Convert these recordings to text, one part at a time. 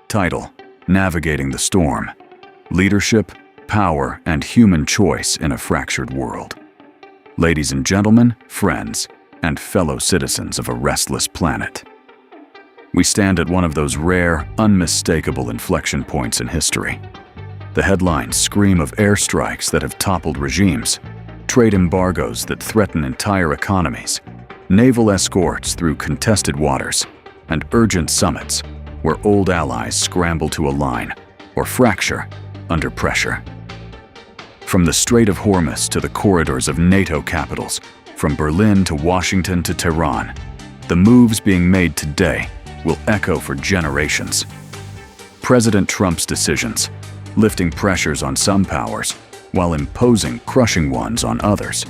Title: Navigating the Storm. Leadership, Power, and Human Choice in a Fractured World. Ladies and gentlemen, friends, and fellow citizens of a restless planet. We stand at one of those rare, unmistakable inflection points in history. The headlines scream of airstrikes that have toppled regimes, trade embargoes that threaten entire economies, naval escorts through contested waters, and urgent summits where old allies scramble to align or fracture under pressure. From the Strait of Hormuz to the corridors of NATO capitals, from Berlin to Washington to Tehran, the moves being made today will echo for generations. President Trump's decisions, lifting pressures on some powers while imposing crushing ones on others,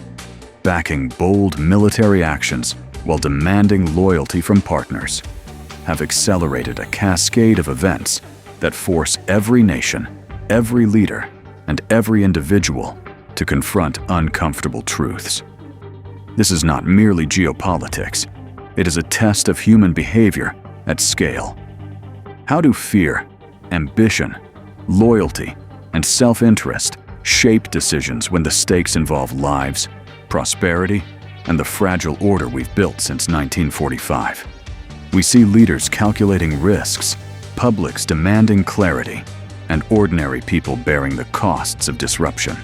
backing bold military actions while demanding loyalty from partners, have accelerated a cascade of events that force every nation, every leader, and every individual to confront uncomfortable truths. This is not merely geopolitics. It is a test of human behavior at scale. How do fear, ambition, loyalty, and self-interest shape decisions when the stakes involve lives, prosperity, and the fragile order we've built since 1945? We see leaders calculating risks, publics demanding clarity, and ordinary people bearing the costs of disruption.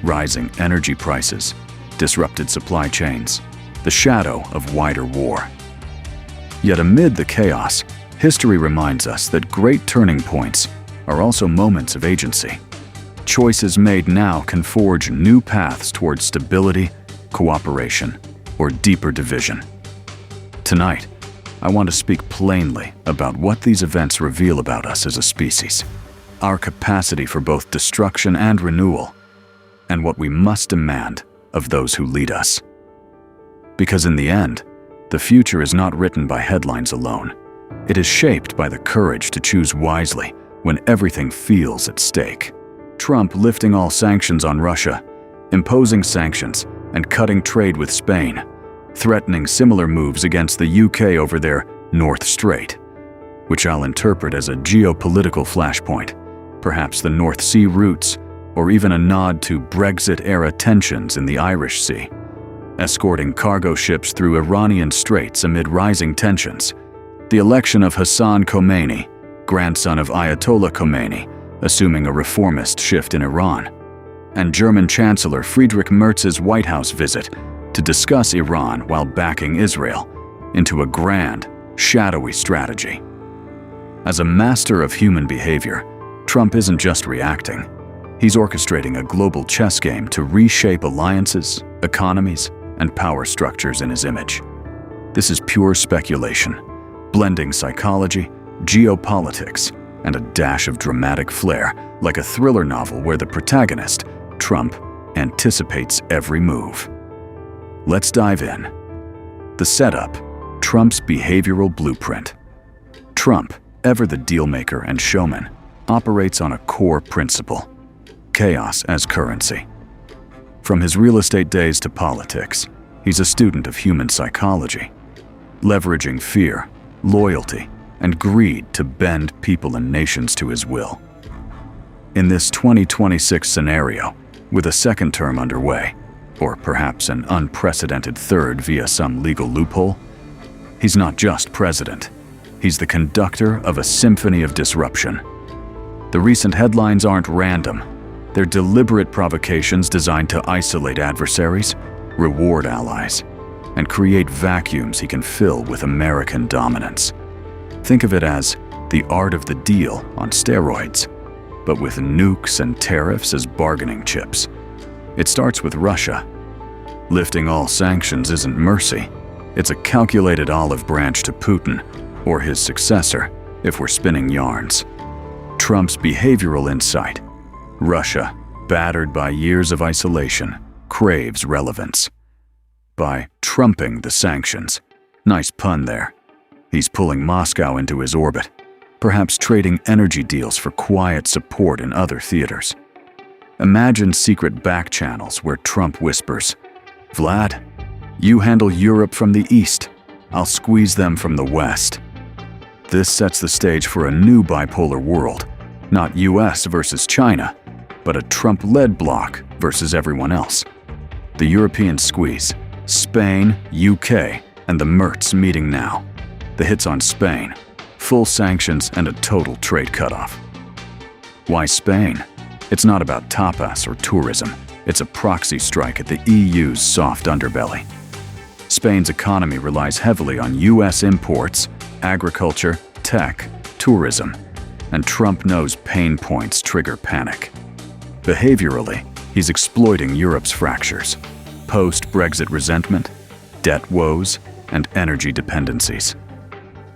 Rising energy prices, disrupted supply chains, the shadow of wider war. Yet amid the chaos, history reminds us that great turning points are also moments of agency. Choices made now can forge new paths towards stability, cooperation, or deeper division. Tonight, I want to speak plainly about what these events reveal about us as a species, our capacity for both destruction and renewal, and what we must demand of those who lead us. Because in the end, the future is not written by headlines alone. It is shaped by the courage to choose wisely when everything feels at stake. Trump lifting all sanctions on Russia, imposing sanctions and cutting trade with Spain, threatening similar moves against the UK over their North Strait, which I'll interpret as a geopolitical flashpoint, perhaps the North Sea routes, or even a nod to Brexit-era tensions in the Irish Sea, escorting cargo ships through Iranian straits amid rising tensions, the election of Hassan Khomeini, grandson of Ayatollah Khomeini, assuming a reformist shift in Iran, and German Chancellor Friedrich Merz's White House visit to discuss Iran while backing Israel into a grand, shadowy strategy. As a master of human behavior, Trump isn't just reacting. He's orchestrating a global chess game to reshape alliances, economies, and power structures in his image. This is pure speculation, blending psychology, geopolitics, and a dash of dramatic flair, like a thriller novel where the protagonist, Trump, anticipates every move. Let's dive in. The setup: Trump's behavioral blueprint. Trump, ever the dealmaker and showman, operates on a core principle: chaos as currency. From his real estate days to politics, he's a student of human psychology, leveraging fear, loyalty, and greed to bend people and nations to his will. In this 2026 scenario, with a second term underway, or perhaps an unprecedented third via some legal loophole, he's not just president. He's the conductor of a symphony of disruption. The recent headlines aren't random. They're deliberate provocations designed to isolate adversaries, reward allies, and create vacuums he can fill with American dominance. Think of it as the art of the deal on steroids, but with nukes and tariffs as bargaining chips. It starts with Russia. Lifting all sanctions isn't mercy. It's a calculated olive branch to Putin, or his successor, if we're spinning yarns. Trump's behavioral insight: Russia, battered by years of isolation, craves relevance. By trumping the sanctions, nice pun there, he's pulling Moscow into his orbit, perhaps trading energy deals for quiet support in other theaters. Imagine secret back channels where Trump whispers, "Vlad, you handle Europe from the east, I'll squeeze them from the west." This sets the stage for a new bipolar world, not US versus China, but a Trump-led bloc versus everyone else. The European squeeze, Spain, UK, and the Merz meeting now. The hits on Spain, full sanctions and a total trade cutoff. Why Spain? It's not about tapas or tourism. It's a proxy strike at the EU's soft underbelly. Spain's economy relies heavily on US imports, agriculture, tech, tourism, and Trump knows pain points trigger panic. Behaviorally, he's exploiting Europe's fractures, post-Brexit resentment, debt woes, and energy dependencies.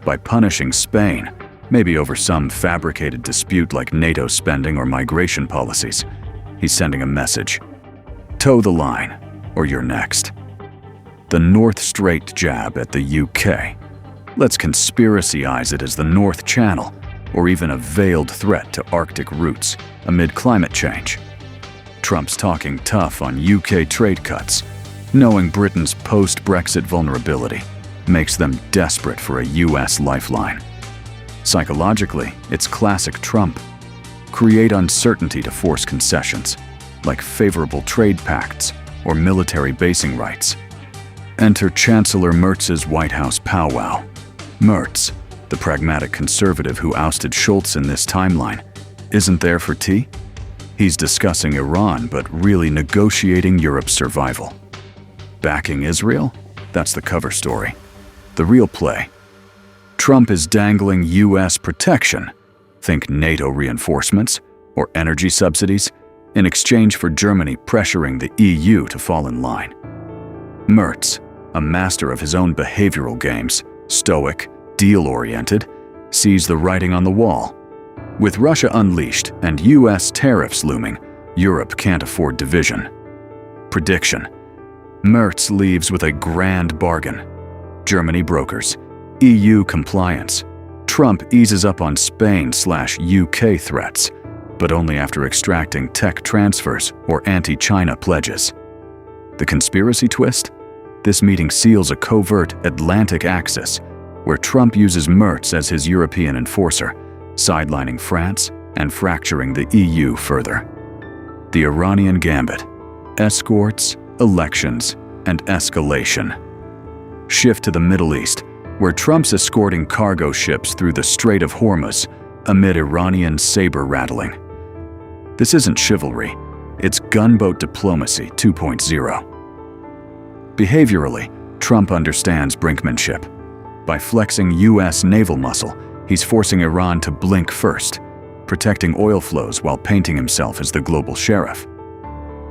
By punishing Spain, maybe over some fabricated dispute like NATO spending or migration policies, he's sending a message. Toe the line, or you're next. The North Strait jab at the UK. Let's conspiracyize it as the North Channel, or even a veiled threat to Arctic routes amid climate change. Trump's talking tough on UK trade cuts, knowing Britain's post-Brexit vulnerability makes them desperate for a US lifeline. Psychologically, it's classic Trump. Create uncertainty to force concessions, like favorable trade pacts or military basing rights. Enter Chancellor Merz's White House powwow. Merz, the pragmatic conservative who ousted Schultz in this timeline, isn't there for tea? He's discussing Iran, but really negotiating Europe's survival. Backing Israel? That's the cover story. The real play. Trump is dangling US protection, think NATO reinforcements or energy subsidies, in exchange for Germany pressuring the EU to fall in line. Merz, a master of his own behavioral games, stoic, deal-oriented, sees the writing on the wall. With Russia unleashed and US tariffs looming, Europe can't afford division. Prediction. Merz leaves with a grand bargain. Germany brokers, EU compliance. Trump eases up on Spain/UK threats, but only after extracting tech transfers or anti-China pledges. The conspiracy twist? This meeting seals a covert Atlantic axis, where Trump uses Merz as his European enforcer, sidelining France and fracturing the EU further. The Iranian gambit: escorts, elections, and escalation. Shift to the Middle East, where Trump's escorting cargo ships through the Strait of Hormuz amid Iranian saber rattling. This isn't chivalry, it's gunboat diplomacy 2.0. Behaviorally, Trump understands brinkmanship. By flexing US naval muscle, he's forcing Iran to blink first, protecting oil flows while painting himself as the global sheriff.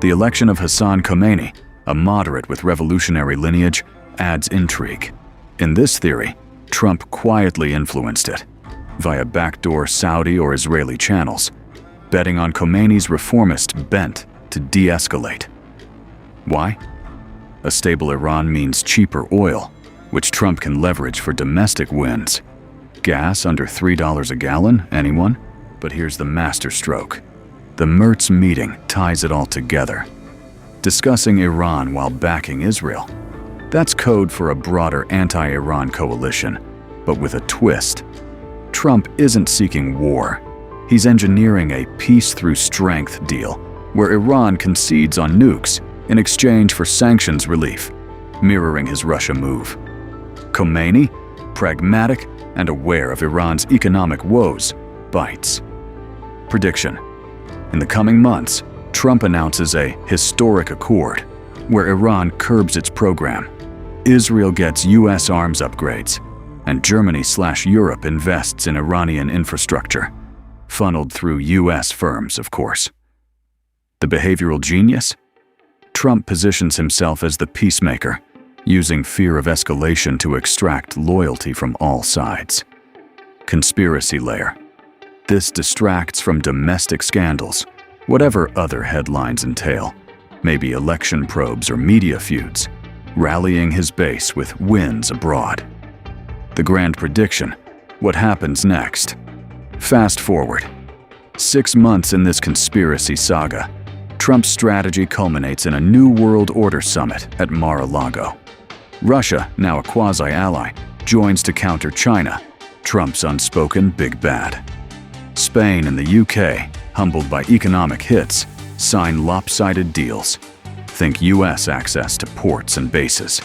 The election of Khomeini, a moderate with revolutionary lineage, adds intrigue. In this theory, Trump quietly influenced it, via backdoor Saudi or Israeli channels, betting on Khomeini's reformist bent to de-escalate. Why? A stable Iran means cheaper oil, which Trump can leverage for domestic wins. Gas under $3 a gallon, anyone? But here's the masterstroke. The Merz meeting ties it all together. Discussing Iran while backing Israel. That's code for a broader anti-Iran coalition, but with a twist. Trump isn't seeking war. He's engineering a peace-through-strength deal, where Iran concedes on nukes in exchange for sanctions relief, mirroring his Russia move. Khomeini, pragmatic and aware of Iran's economic woes, bites. Prediction. In the coming months, Trump announces a historic accord, where Iran curbs its program, Israel gets US arms upgrades, and Germany/Europe invests in Iranian infrastructure, funneled through US firms, of course. The behavioral genius? Trump positions himself as the peacemaker, using fear of escalation to extract loyalty from all sides. Conspiracy layer. This distracts from domestic scandals, whatever other headlines entail, maybe election probes or media feuds, rallying his base with wins abroad. The grand prediction: what happens next? Fast forward. 6 months in this conspiracy saga, Trump's strategy culminates in a New World Order summit at Mar-a-Lago. Russia, now a quasi-ally, joins to counter China, Trump's unspoken big bad. Spain and the UK, humbled by economic hits, sign lopsided deals. Think US access to ports and bases.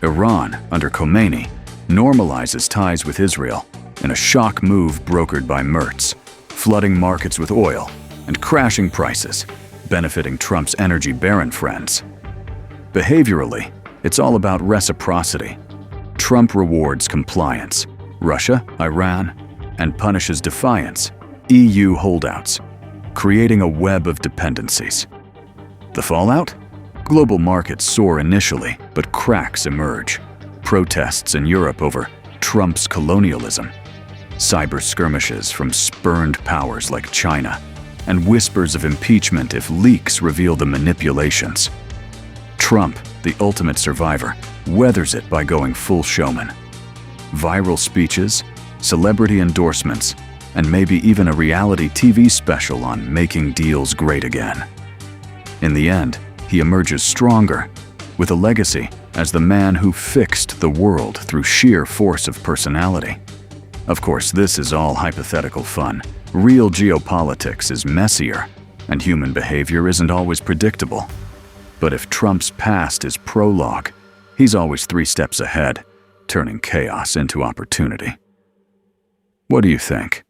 Iran, under Khomeini, normalizes ties with Israel in a shock move brokered by Merz, flooding markets with oil and crashing prices, benefiting Trump's energy baron friends. Behaviorally, it's all about reciprocity. Trump rewards compliance, Russia, Iran, and punishes defiance, EU holdouts, creating a web of dependencies. The fallout? Global markets soar initially, but cracks emerge. Protests in Europe over Trump's colonialism, cyber skirmishes from spurned powers like China, and whispers of impeachment if leaks reveal the manipulations. Trump, the ultimate survivor, weathers it by going full showman. Viral speeches, celebrity endorsements, and maybe even a reality TV special on making deals great again. In the end, he emerges stronger, with a legacy as the man who fixed the world through sheer force of personality. Of course, this is all hypothetical fun. Real geopolitics is messier, and human behavior isn't always predictable. But if Trump's past is prologue, he's always 3 steps ahead, turning chaos into opportunity. What do you think?